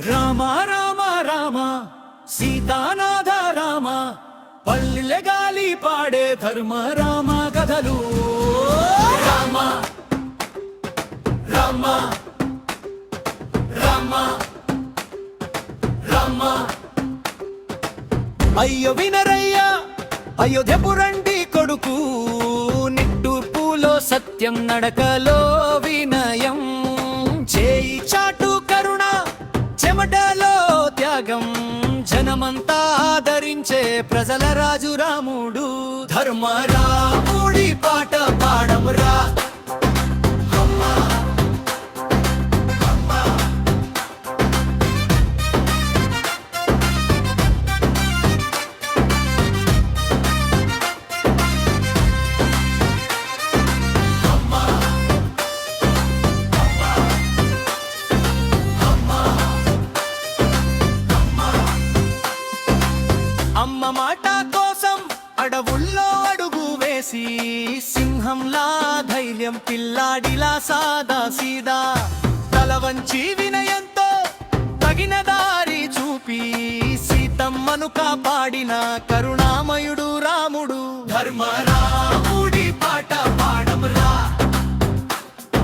రామ రామ రామ సీతానాథ రామ పల్లె గాలి పాడే ధర్మ రామ కథలు రామ రామ రామ రామ అయ్యో వినరయ్యా అయోధ్యపురండి కొడుకు నిట్టూర్పులో సత్యం నడకలో వినయం చేయి చాటు కరుణ చెమటలో త్యాగం జనమంతా ఆదరించే ప్రజల రాజు రాముడు ధర్మ రాముడి పాట పాడమురా అమ్మ మాట కోసం అడవుల్లో అడుగు వేసి సింహంలా ధైర్యం పిల్లాడిలా సాదా సీదా తల వంచి వినయంతో తగిన దారి చూపి సీతమ్మను కాపాడిన కరుణామయుడు రాముడు ధర్మ రాముడి పాట పాడమురా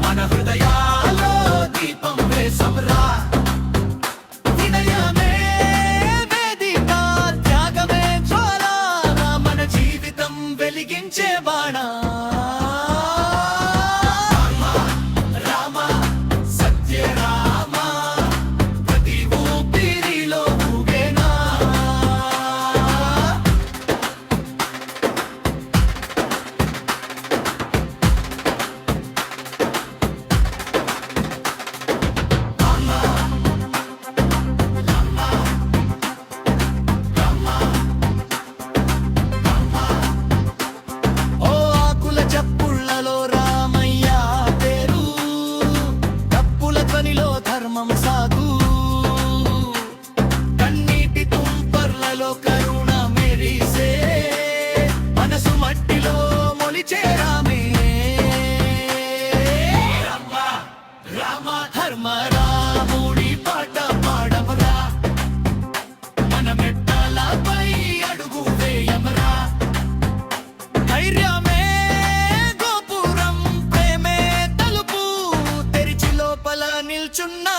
మన హృదయాలో దీపం వేసమురా వెలిగించే బాణ రామ సత్య రామ ప్రతి ఊపిరిలో ఊగేనా ధర్మం సాగు కన్నీటి తుంపర్లలో కరుణ మెరిసే మనసు మట్టిలో మొలిచే రామే రామ రామ ధర్మ రాముడి పాట పాడమరా మన మెట్టలపై అడుగు వేయమరా ధైర్యమే గోపురం ప్రేమే తలుపు తెరిచి లోపల నిల్చున్నా